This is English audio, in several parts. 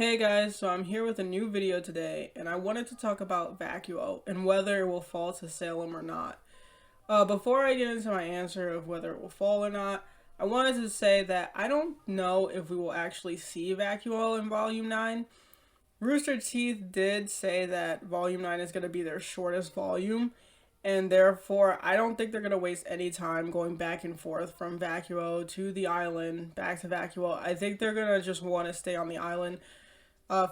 Hey guys, so I'm here with a new video today, and I wanted to talk about Vacuo and whether it will fall to Salem or not. Before I get into my answer of whether it will fall or not, I wanted to say that I don't know if we will actually see Vacuo in Volume 9. Rooster Teeth did say that Volume 9 is going to be their shortest volume, and therefore I don't think they're going to waste any time going back and forth from Vacuo to the island, back to Vacuo. I think they're going to just want to stay on the island,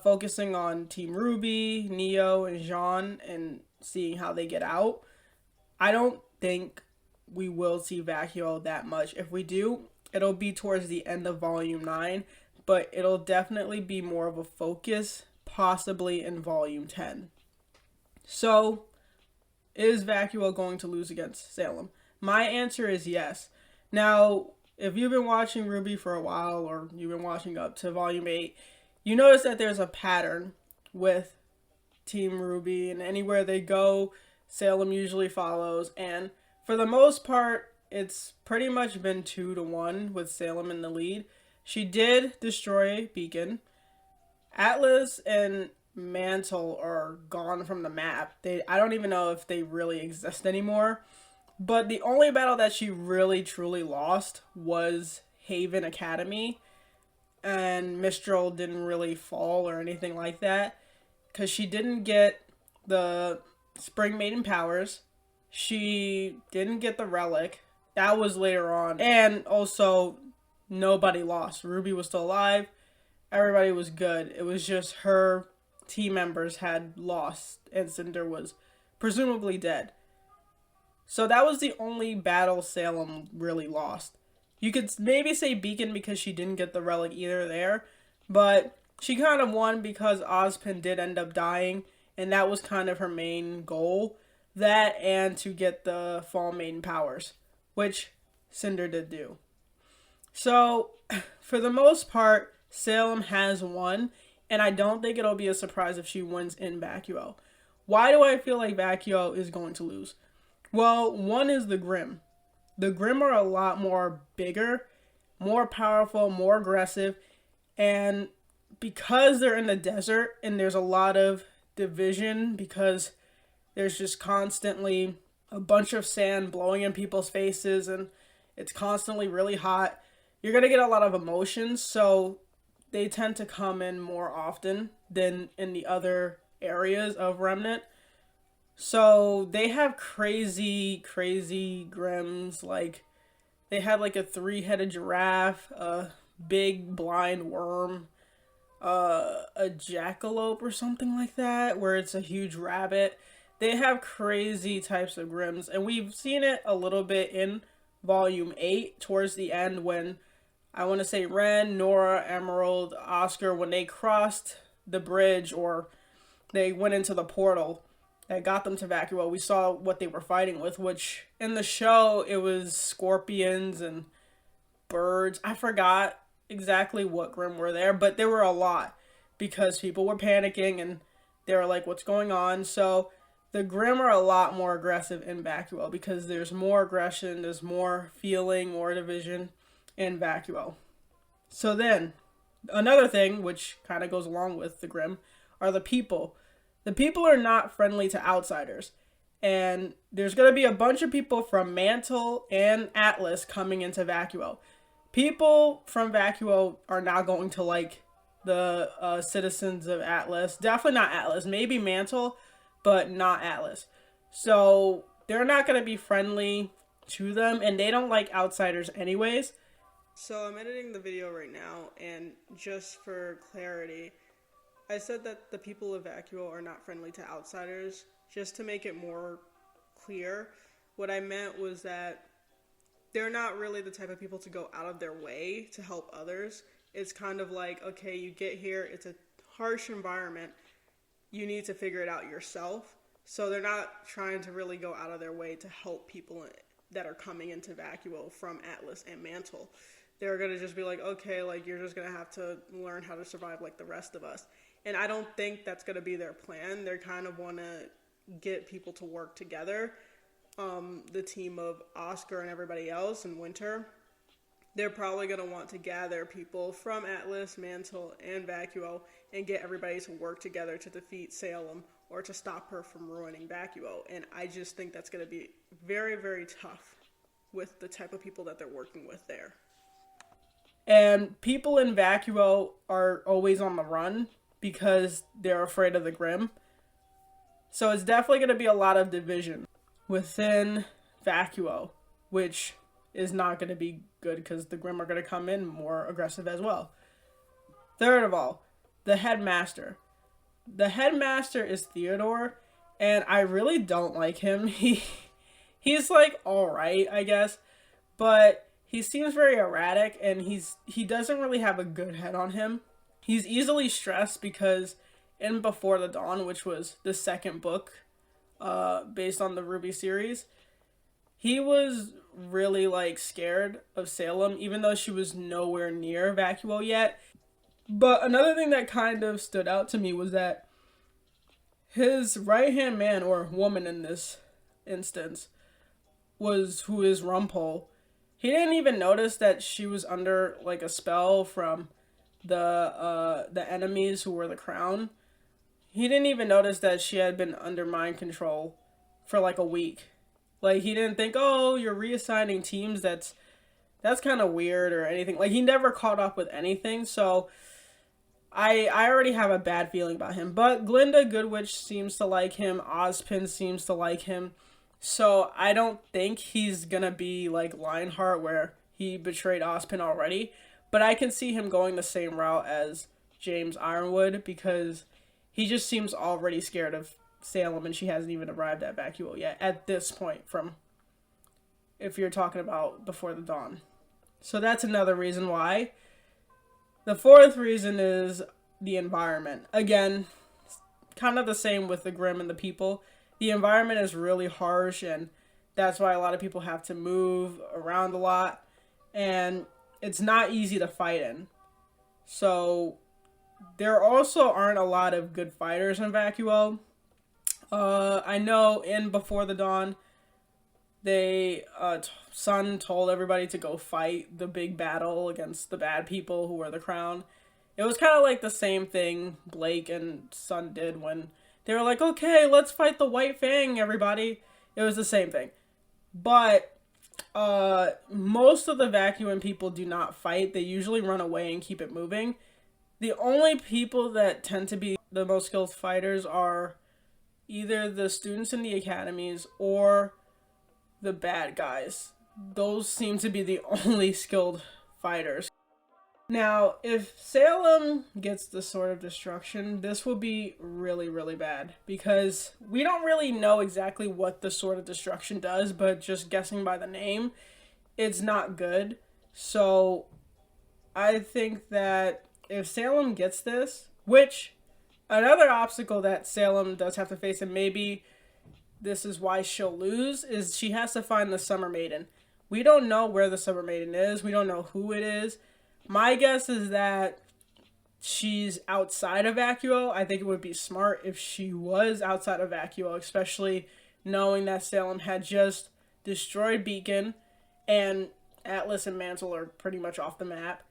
focusing on Team RWBY, Neo, and Jean, and seeing how they get out. I don't think we will see Vacuo that much. If we do, it'll be towards the end of Volume 9, but it'll definitely be more of a focus, possibly in Volume 10. So, is Vacuo going to lose against Salem? My answer is yes. Now, if you've been watching RWBY for a while, or you've been watching up to Volume 8, you notice that there's a pattern with Team RWBY, and anywhere they go, Salem usually follows, and for the most part, it's pretty much been 2-1 with Salem in the lead. She did destroy Beacon. Atlas and Mantle are gone from the map. I don't even know if they really exist anymore. But the only battle that she really truly lost was Haven Academy, and Mistral didn't really fall or anything like that because she didn't get the Spring Maiden powers. She didn't get the relic. That was later on. And also, nobody lost. RWBY was still alive. Everybody was good. It was just her team members had lost, and Cinder was presumably dead. So that was the only battle Salem really lost. You could maybe say Beacon because she didn't get the relic either there, but she kind of won because Ozpin did end up dying, and that was kind of her main goal. That and to get the Fall Maiden powers, which Cinder did do. So, for the most part, Salem has won, and I don't think it'll be a surprise if she wins in Vacuo. Why do I feel like Vacuo is going to lose? Well, one is the Grim. The Grim are a lot more bigger, more powerful, more aggressive, and because they're in the desert and there's a lot of division because there's just constantly a bunch of sand blowing in people's faces and it's constantly really hot, you're going to get a lot of emotions, so they tend to come in more often than in the other areas of Remnant. So they have crazy Grims. Like, they had like a 3-headed giraffe, a big blind worm, a jackalope or something like that, where it's a huge rabbit. They have crazy types of Grims, and we've seen it a little bit in Volume 8 towards the end when I want to say Ren, Nora, Emerald, Oscar, when they crossed the bridge or they went into the portal that got them to Vacuo, we saw what they were fighting with, which in the show, it was scorpions and birds. I forgot exactly what Grim were there, but there were a lot because people were panicking and they were like, what's going on? So the Grim are a lot more aggressive in Vacuo because there's more aggression, there's more feeling, more division in Vacuo. So then, another thing, which kind of goes along with the Grim, are the people. The people are not friendly to outsiders. And there's going to be a bunch of people from Mantle and Atlas coming into Vacuo. People from Vacuo are not going to like the citizens of Atlas. Definitely not Atlas. Maybe Mantle, but not Atlas. So they're not going to be friendly to them, and they don't like outsiders anyways. So I'm editing the video right now, and just for clarity, I said that the people of Vacuo are not friendly to outsiders. Just to make it more clear, what I meant was that they're not really the type of people to go out of their way to help others. It's kind of like, okay, you get here, it's a harsh environment, you need to figure it out yourself. So they're not trying to really go out of their way to help people that are coming into Vacuo from Atlas and Mantle. They're going to just be like, okay, like, you're just going to have to learn how to survive like the rest of us. And I don't think that's going to be their plan. They kind of want to get people to work together. The team of Oscar and everybody else and Winter, they're probably going to want to gather people from Atlas, Mantle, and Vacuo and get everybody to work together to defeat Salem or to stop her from ruining Vacuo. And I just think that's going to be very, very tough with the type of people that they're working with there. And people in Vacuo are always on the run because they're afraid of the Grimm. So it's definitely going to be a lot of division within Vacuo, which is not going to be good because the Grimm are going to come in more aggressive as well. Third of all, the headmaster. The headmaster is Theodore, and I really don't like him. He's like alright, I guess, but he seems very erratic, and he doesn't really have a good head on him. He's easily stressed because in Before the Dawn, which was the second book based on the RWBY series, he was really like scared of Salem, even though she was nowhere near Vacuo yet. But another thing that kind of stood out to me was that his right-hand man, or woman in this instance, who is Rumpole. He didn't even notice that she was under like a spell from the enemies who were the Crown. He didn't even notice that she had been under mind control for like a week. Like, he didn't think, oh, you're reassigning teams, that's kind of weird or anything. Like, he never caught up with anything, so I already have a bad feeling about him. But Glinda Goodwitch seems to like him, Ozpin seems to like him, so I don't think he's gonna be like Lionheart, where he betrayed Ozpin already. But I can see him going the same route as James Ironwood, because he just seems already scared of Salem, and she hasn't even arrived at Vacuo yet at this point, from if you're talking about Before the Dawn. So that's another reason why. The fourth reason is the environment. Again, kind of the same with the Grimm and the people. The environment is really harsh, and that's why a lot of people have to move around a lot, and it's not easy to fight in. So there also aren't a lot of good fighters in Vacuo. I know in Before the Dawn, Sun told everybody to go fight the big battle against the bad people who were the Crown. It was kind of like the same thing Blake and Sun did when they were like, okay, let's fight the White Fang, everybody. It was the same thing. But most of the Vacuum people do not fight. They usually run away and keep it moving. The only people that tend to be the most skilled fighters are either the students in the academies or the bad guys. Those seem to be the only skilled fighters. Now, if Salem gets the Sword of Destruction, this will be really, really bad, because we don't really know exactly what the Sword of Destruction does, but just guessing by the name, it's not good. So I think that if Salem gets this, which another obstacle that Salem does have to face, and maybe this is why she'll lose, is she has to find the Summer Maiden. We don't know where the Summer Maiden is. We don't know who it is. My guess is that she's outside of Vacuo. I think it would be smart if she was outside of Vacuo, especially knowing that Salem had just destroyed Beacon and Atlas and Mantle are pretty much off the map.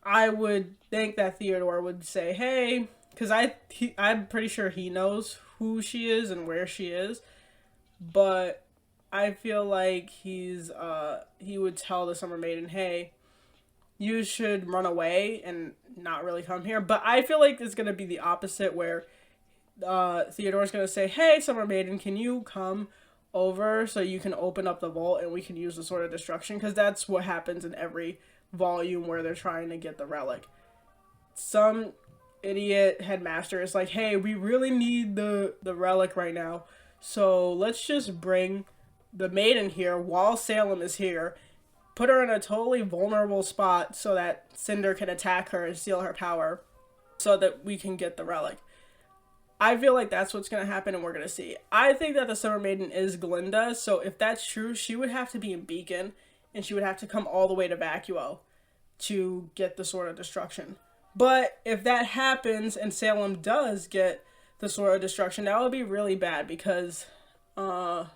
I would think that Theodore would say, hey, because I'm pretty sure he knows who she is and where she is, but I feel like he would tell the Summer Maiden, hey, you should run away and not really come here. But I feel like it's going to be the opposite, where Theodore's going to say, hey, Summer Maiden, can you come over so you can open up the vault and we can use the Sword of Destruction? Because that's what happens in every volume where they're trying to get the relic. Some idiot headmaster is like, hey, we really need the relic right now, so let's just bring the maiden here while Salem is here, put her in a totally vulnerable spot so that Cinder can attack her and steal her power so that we can get the relic. I feel like that's what's going to happen, and we're going to see. I think that the Summer Maiden is Glinda, so if that's true, she would have to be in Beacon, and she would have to come all the way to Vacuo to get the Sword of Destruction. But if that happens and Salem does get the Sword of Destruction, that would be really bad, because I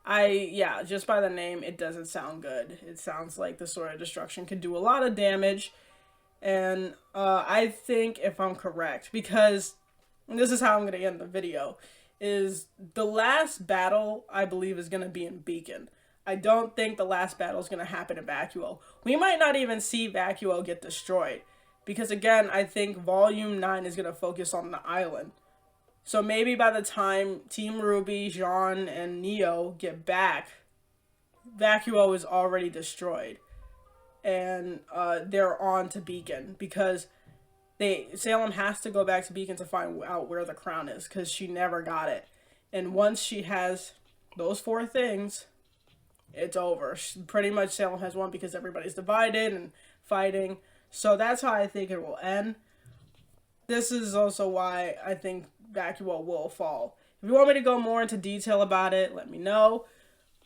Yeah, just by the name, it doesn't sound good. It sounds like the Sword of Destruction could do a lot of damage. And I think, if I'm correct, because this is how I'm going to end the video, is the last battle, I believe, is going to be in Beacon. I don't think the last battle is going to happen in Vacuo. We might not even see Vacuo get destroyed. Because, again, I think Volume 9 is going to focus on the island. So maybe by the time Team RWBY, Jean, and Neo get back, Vacuo is already destroyed. And they're on to Beacon. Because Salem has to go back to Beacon to find out where the crown is. Because she never got it. And once she has those 4 things, it's over. Pretty much Salem has won because everybody's divided and fighting. So that's how I think it will end. This is also why I think Vacuo will fall. If you want me to go more into detail about it, let me know.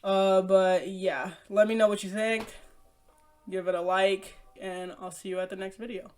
But yeah, let me know what you think. Give it a like, and I'll see you at the next video.